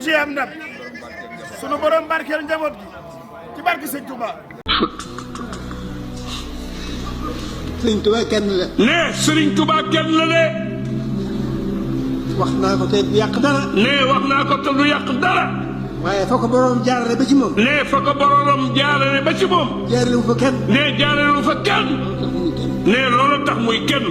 ci am ndam sunu borom barkeel njaboot gi ci barke Sëñ Touba. Sëriñ Touba kenn la. nee Sëriñ Touba kenn la de. wax naa ko te du yàq dara. nee wax naa ko te du yàq dara. waaye fa ko borom jaarale ba ci moom. nee fa ko borom jaarale ba ci moom. jaarale wu fa kenn. nee jaarale wu fa kenn. nee loolu tax muy kenn.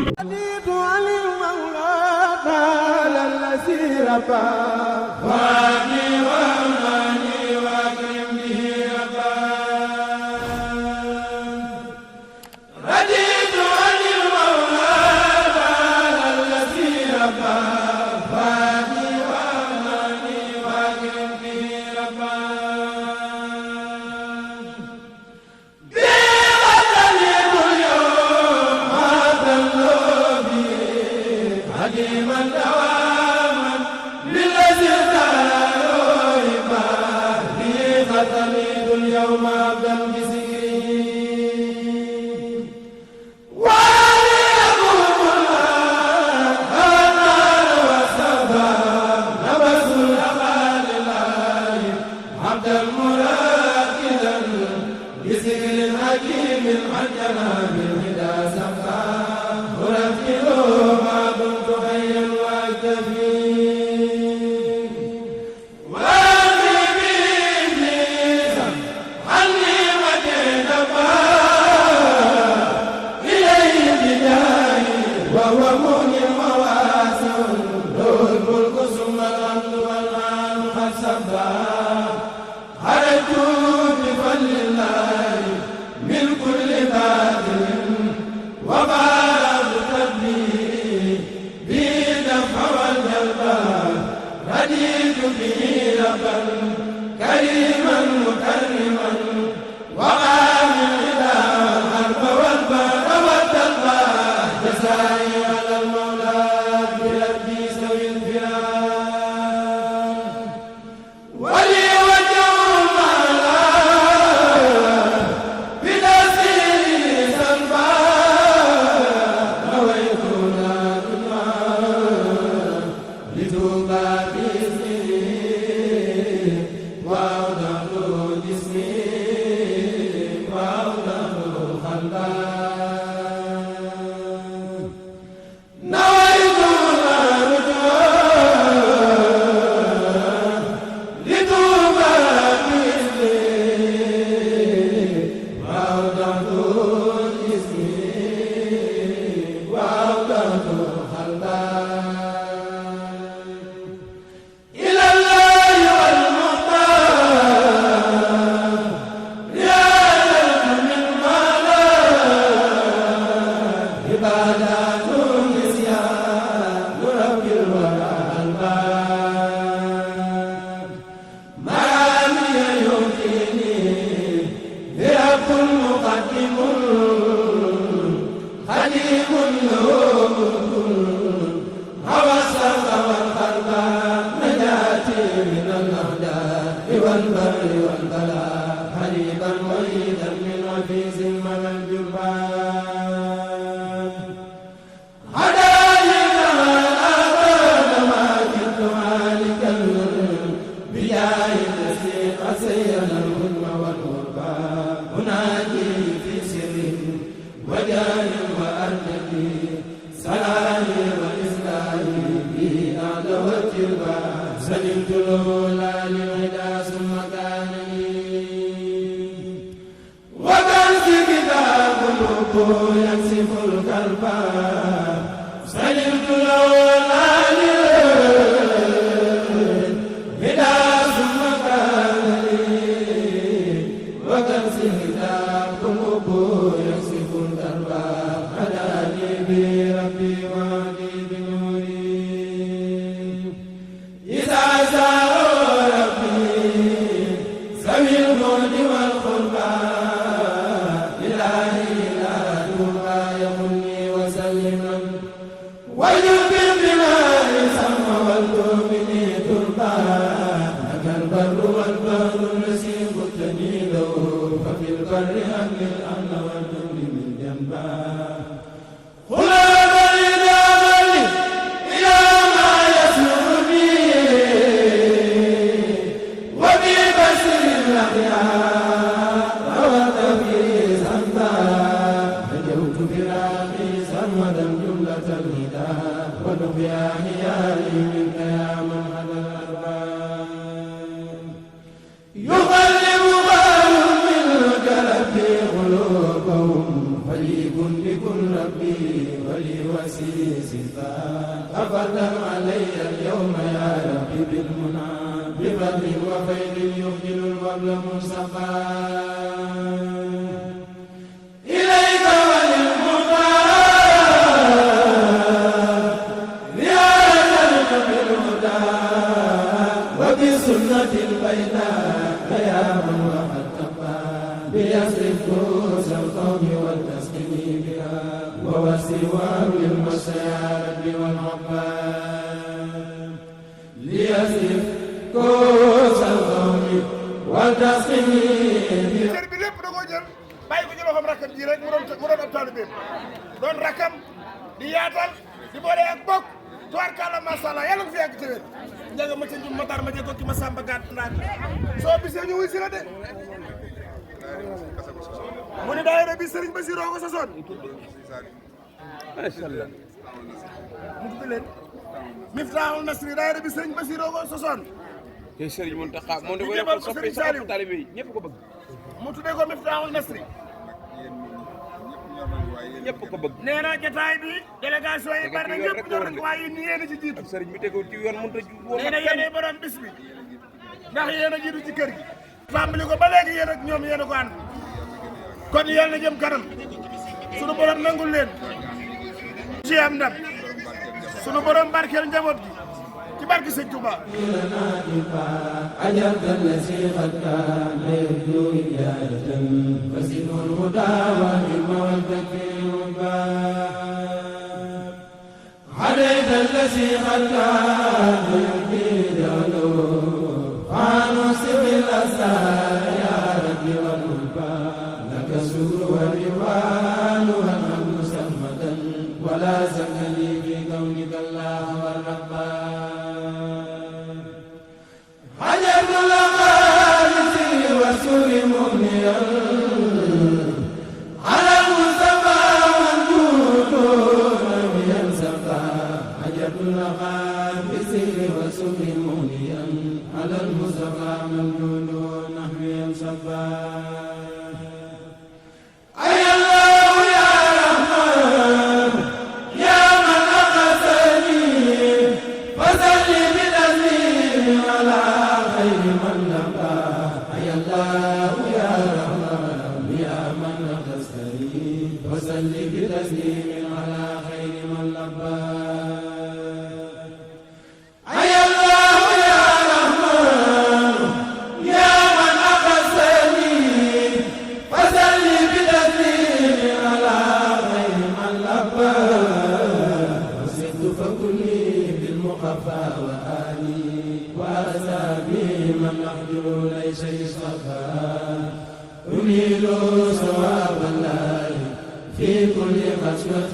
تفضل علي اليوم يا ربي بالمنى بفضل وفيض يخجل الوبل مصطفى إليك وللمختار زيارة بالهدى وبسنة البيضاء يا من وقد تقى بيصرف كؤوس القوم والتسكين بها ووسوار للمسيارة والعباد ليصرف كؤوس القوم والتسكين بها. cër bi lépp da koo jël bàyyi ko ci loxoom rakkam ji rek mu doon ab taalibeem doon rakkam di yaatal di boole ak bokk tubaarkàlla macha allah yàlla ko fi yàgg tëwéer njaga ma ca njum ma tar ma jëkko ki ma sàmba gàtt naat soo bisee ñu wuy si la de mu ne daayira bi Serigne Bassirou ko sosoon macha allah mu tudd leen Miftaahul Nasri daayira bi Serigne Bassirou ko sosoon te Serigne Mountakha moom da koy defal soppi sa taalibe yi ñëpp ko bëgg mu tuddee ko Miftaahul Nasri ñëpp ko bëgg nee na jotaay bi délégation yi bari na ñëpp ñor nañ ko waaye yéen yéen a ci jiitu Serigne bi tegul ci yoon mënut a ju nee na yéenay borom bis bi ndax yéen a jiitu ci kër gi tàmbali ko ba léegi yéen ak ñoom yéen a ko ànd kon yéen a jëm kanam sunu borom nangul leen ci am ndam sunu borom barkeel njaboot gi ci barke Sëñ Touba أجرت الذي قد كان يرجو إجابة فزد الهدى والعلم والتكفير والباب هديت الذي قد كان يرجي جهله فانوس بالأسرار يا ربي والملكى لك السر والرضوان والحمد سرمدا ولا سكني في كونك الله والربان حجرت الأقارب وسر مغنيا على المصطفى والجود نبيا سقى حجرت الأقارب وسر مغنيا على المصطفى والجود نبيا سقى أي الله يا رحمن يا من أقسني فصل بتسليم على خير من لقى أي الله يا رحمن يا من أقسني فصل بتسليم على خير من لقى أي الله يا رحمن يا من أقسني فصل بتسليم على خير من لقى وزدت فكلي بالمخفى وآلي وأسابي من أحجر ليس يصطفى أنيل ثواب الله في كل خشوة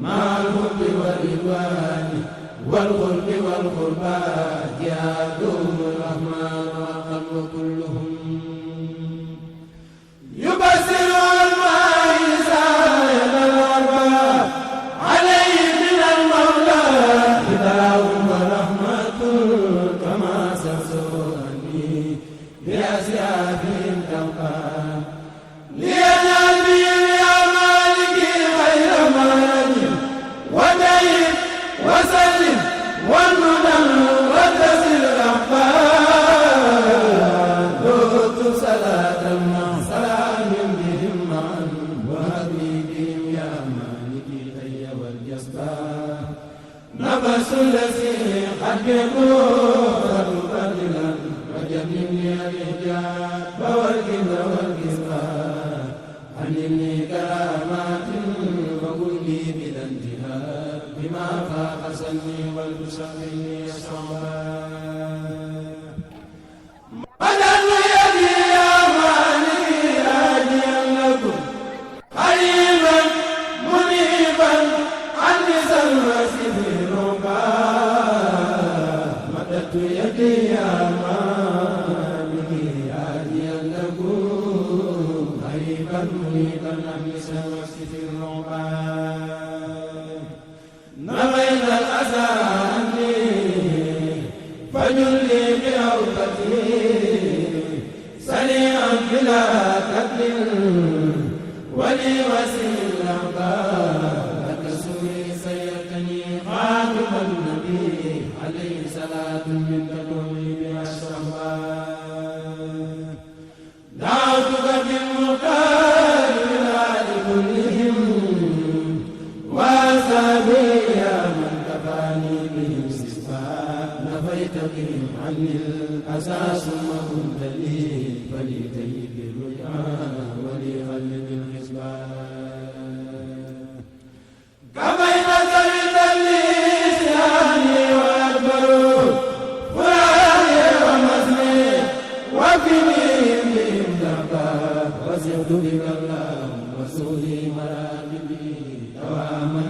مع الحب والرضوان والخلق والقربات يا دوم الرحمن والقلب كلهم يبصر المعيسى الأرباب عليه من المولى هداه ورحمة كما سسوني بأسيافهم تبقى لينال بهم يا مالكي غير مالك ودين وسلم والمنن وتزل الأخبار دوت صلاة مع سلام بهم معا وهدي بهم يا مالكي غي والجسبار نفس الذي قد يكون بدلا وجنبني الإجاب والكذب والكذبان علمني كرامات وكن لي بلا انتهاء بما فاق سني والتسمني الصعبان بدل يدي يا مالكي راجيا لكم قريبا منيبا عني سلوى مددت يدي يا مالكي راجيا لكم قريبا منيبا عني سلوى نبين الأسى عني فجلي بأوبتي سريعا بلا قتل ولي وسيل لك سوري سير صلاة منك تغني بها الشهوات دعوتك بالمختار بالآل كلهم وأصحابي يا من كفاني بهم استشفاء نفيت بهم عني الأسى ثم كنت لي فلي تهيب الرجعى ولي خلد الحسبان كفيت سبيل اللسان وأكبر فؤادي ومسمي وفيني بهم ذنبا وزدت بك الله وسولي مراقبي دواما